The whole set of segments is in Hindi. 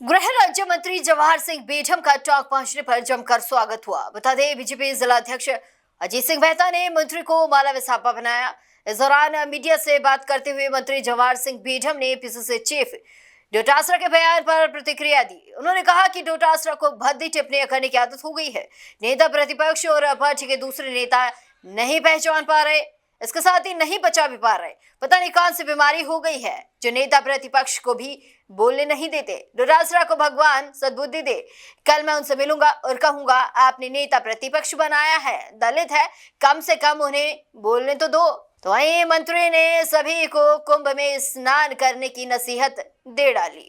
गृह राज्य मंत्री जवाहर सिंह बेढम का टॉक पहुंचने पर जमकर स्वागत हुआ। बता दें, बीजेपी जिला अध्यक्ष अजीत सिंह मेहता ने मंत्री को माला विसापा बनाया। इस दौरान मीडिया से बात करते हुए मंत्री जवाहर सिंह बेढम ने पीसीसी चीफ डोटासरा के बयान पर प्रतिक्रिया दी। उन्होंने कहा कि डोटासरा को भद्दी टिप्पणियां करने की आदत हो गई है। नेता प्रतिपक्ष और पार्टी के दूसरे नेता नहीं पहचान पा रहे, इसके साथ ही नहीं बचा भी पा रहे। पता नहीं कौन सी बीमारी हो गई है जो नेता प्रतिपक्ष को भी बोलने नहीं देते। डोटासरा को भगवान सद्बुद्धि दे। कल मैं उनसे मिलूंगा और कहूंगा, आपने नेता प्रतिपक्ष बनाया है, दलित है, कम से कम उन्हें बोलने तो दो। तो वहीं मंत्री ने सभी को कुंभ में स्नान करने की नसीहत दे डाली।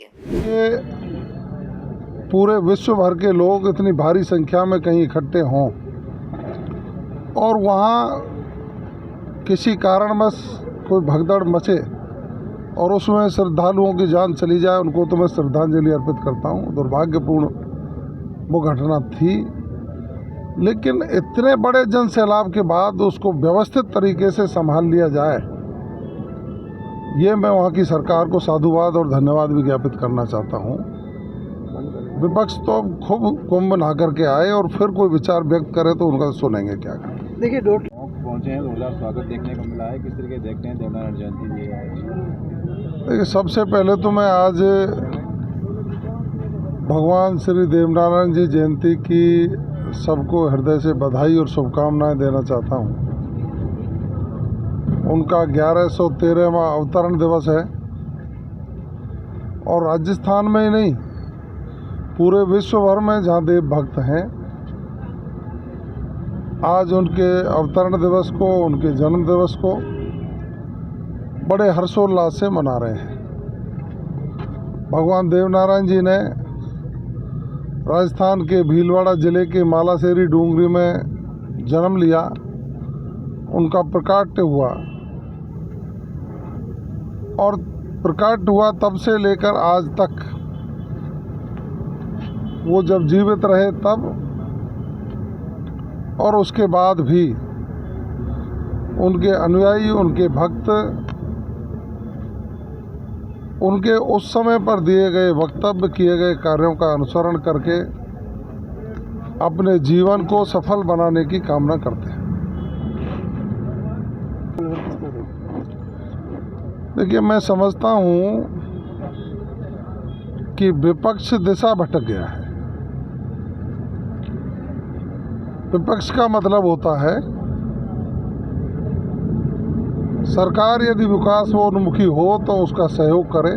पूरे विश्व भर के लोग इतनी भारी संख्या में कहीं इकट्ठे हों और वहाँ किसी कारणवश कोई भगदड़ मचे और उसमें श्रद्धालुओं की जान चली जाए, उनको तो मैं श्रद्धांजलि अर्पित करता हूँ। दुर्भाग्यपूर्ण वो घटना थी, लेकिन इतने बड़े जन सैलाब के बाद उसको व्यवस्थित तरीके से संभाल लिया जाए, ये मैं वहाँ की सरकार को साधुवाद और धन्यवाद भी ज्ञापित करना चाहता हूँ। विपक्ष तो खूब कुंभ नहा करके आए और फिर कोई विचार व्यक्त करे तो उनका सुनेंगे क्या करें। देखिए, पहुंचे हैं, जोरदार स्वागत देखने को मिला है, किस तरीके देखते हैं देवनारायण जयंती जी आज? देखिए, सबसे पहले तो मैं आज भगवान श्री देवनारायण जी जयंती की सबको हृदय से बधाई और शुभकामनाएं देना चाहता हूं। उनका 1113वां अवतरण दिवस है और राजस्थान में ही नहीं, पूरे विश्व भर में जहां देव भक्त हैं, आज उनके अवतरण दिवस को, उनके जन्म दिवस को बड़े हर्षोल्लास से मना रहे हैं। भगवान देवनारायण जी ने राजस्थान के भीलवाड़ा जिले के मालासेरी डूंगरी में जन्म लिया, उनका प्रकाट्य हुआ और प्रकाट्य हुआ तब से लेकर आज तक, वो जब जीवित रहे तब और उसके बाद भी उनके अनुयायी, उनके भक्त उनके उस समय पर दिए गए वक्तव्य, किए गए कार्यों का अनुसरण करके अपने जीवन को सफल बनाने की कामना करते हैं। देखिए, मैं समझता हूँ कि विपक्ष दिशा भटक गया है। विपक्ष का मतलब होता है सरकार यदि विकासोन्मुखी हो तो उसका सहयोग करे,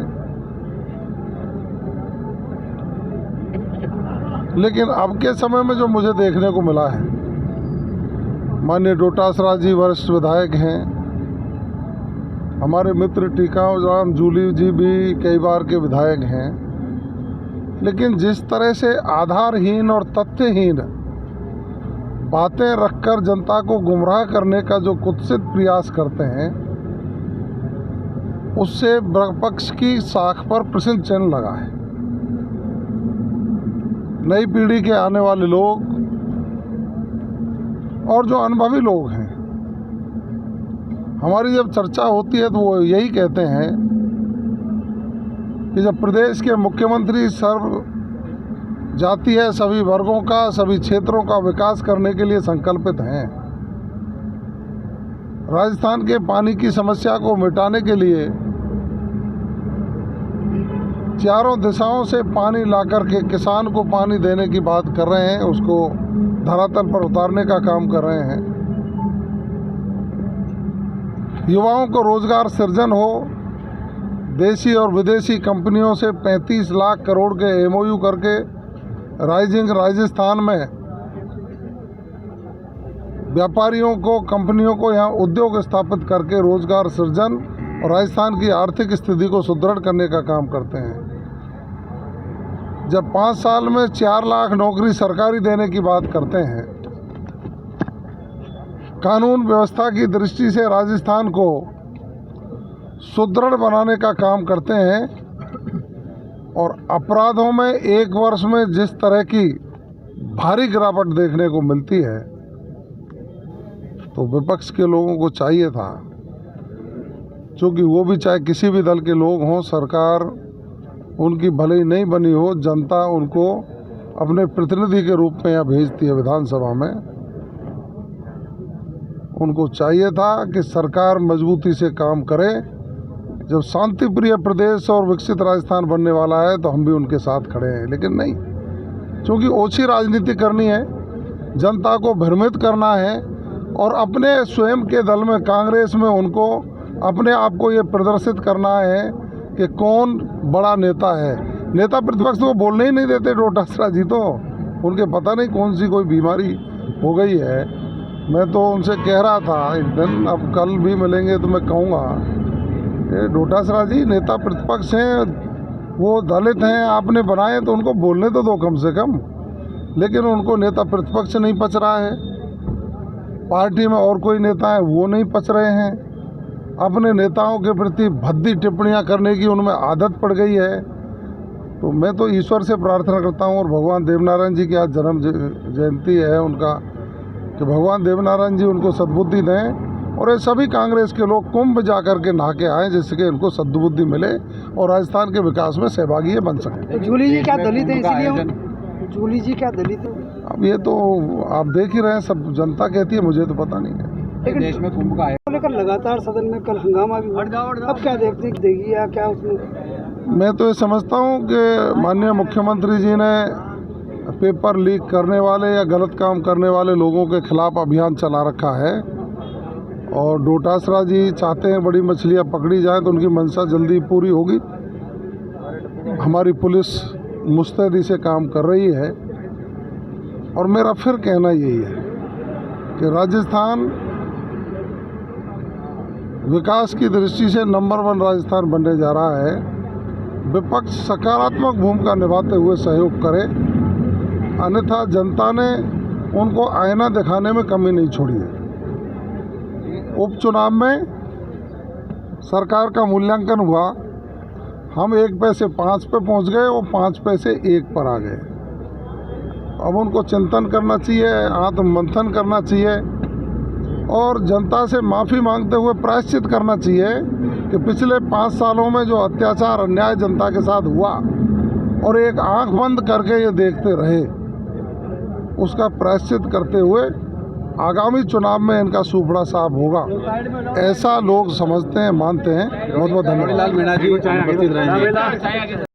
लेकिन अब के समय में जो मुझे देखने को मिला है, माननीय डोटासरा जी वरिष्ठ विधायक हैं, हमारे मित्र टीकाराम जूली जी भी कई बार के विधायक हैं, लेकिन जिस तरह से आधारहीन और तथ्यहीन बातें रखकर जनता को गुमराह करने का जो कुत्सित प्रयास करते हैं, उससे विपक्ष की साख पर प्रश्न चिन्ह लगा है। नई पीढ़ी के आने वाले लोग और जो अनुभवी लोग हैं, हमारी जब चर्चा होती है तो वो यही कहते हैं कि जब प्रदेश के मुख्यमंत्री सर्व जाति है, सभी वर्गों का, सभी क्षेत्रों का विकास करने के लिए संकल्पित हैं, राजस्थान के पानी की समस्या को मिटाने के लिए चारों दिशाओं से पानी लाकर के किसान को पानी देने की बात कर रहे हैं, उसको धरातल पर उतारने का काम कर रहे हैं। युवाओं को रोजगार सृजन हो, देशी और विदेशी कंपनियों से 35 लाख करोड़ के MOU करके राइजिंग राजस्थान में व्यापारियों को, कंपनियों को यहाँ उद्योग स्थापित करके रोजगार सृजन और राजस्थान की आर्थिक स्थिति को सुदृढ़ करने का काम करते हैं। जब 5 साल में 4 लाख नौकरी सरकारी देने की बात करते हैं, कानून व्यवस्था की दृष्टि से राजस्थान को सुदृढ़ बनाने का काम करते हैं और अपराधों में एक वर्ष में जिस तरह की भारी गिरावट देखने को मिलती है, तो विपक्ष के लोगों को चाहिए था, चूँकि वो भी चाहे किसी भी दल के लोग हों, सरकार उनकी भले ही नहीं बनी हो, जनता उनको अपने प्रतिनिधि के रूप में यहाँ भेजती है विधानसभा में। उनको चाहिए था कि सरकार मजबूती से काम करे। जब शांति प्रिय प्रदेश और विकसित राजस्थान बनने वाला है तो हम भी उनके साथ खड़े हैं, लेकिन नहीं, क्योंकि ओछी राजनीति करनी है, जनता को भ्रमित करना है और अपने स्वयं के दल में कांग्रेस में उनको अपने आप को ये प्रदर्शित करना है कि कौन बड़ा नेता है। नेता प्रतिपक्ष को बोलने ही नहीं देते डोटासरा जी, तो उनके पता नहीं कौन सी कोई बीमारी हो गई है। मैं तो उनसे कह रहा था एक दिन, अब कल भी मिलेंगे तो मैं कहूँगा कि डोटासरा जी नेता प्रतिपक्ष हैं, वो दलित हैं, आपने बनाए तो उनको बोलने तो दो कम से कम। लेकिन उनको नेता प्रतिपक्ष नहीं पच रहा है, पार्टी में और कोई नेता है वो नहीं पच रहे हैं, अपने नेताओं के प्रति भद्दी टिप्पणियां करने की उनमें आदत पड़ गई है। तो मैं तो ईश्वर से प्रार्थना करता हूं और भगवान देवनारायण जी की आज जन्म जयंती है उनका, कि भगवान देवनारायण जी उनको सद्बुद्धि दें और ये सभी कांग्रेस के लोग कुंभ जा कर के नहा के आएँ, जिससे उनको सद्बुद्धि मिले और राजस्थान के विकास में सहभागी बन सकें। जूली जी क्या दलित है, इसलिए जूली जी क्या दलित है? अब ये तो आप देख ही रहे हैं, सब जनता कहती है, मुझे तो पता नहीं है। लेकिन देश में कुंभ का आयोजन लेकर लगातार सदन में कल हंगामा भी हुआ, अब क्या देखते देगी या क्या उसमें? मैं तो ये समझता हूँ कि माननीय मुख्यमंत्री जी ने पेपर लीक करने वाले या गलत काम करने वाले लोगों के खिलाफ अभियान चला रखा है और डोटासरा जी चाहते हैं बड़ी मछलियाँ पकड़ी जाएं तो उनकी मंशा जल्दी पूरी होगी। हमारी पुलिस मुस्तैदी से काम कर रही है और मेरा फिर कहना यही है कि राजस्थान विकास की दृष्टि से नंबर 1 राजस्थान बनने जा रहा है। विपक्ष सकारात्मक भूमिका निभाते हुए सहयोग करे, अन्यथा जनता ने उनको आईना दिखाने में कमी नहीं छोड़ी है। उपचुनाव में सरकार का मूल्यांकन हुआ, हम 1 पैसे 5 पे पहुंच गए, वो 5 पैसे 1 पर आ गए। अब उनको चिंतन करना चाहिए, आत्ममंथन करना चाहिए और जनता से माफ़ी मांगते हुए प्रायश्चित करना चाहिए कि पिछले 5 सालों में जो अत्याचार अन्याय जनता के साथ हुआ और एक आंख बंद करके ये देखते रहे, उसका प्रायश्चित करते हुए आगामी चुनाव में इनका सूपड़ा साफ होगा, ऐसा लोग समझते हैं, मानते हैं। बहुत बहुत धन्यवाद। मीणा जी उपस्थित रहेंगे।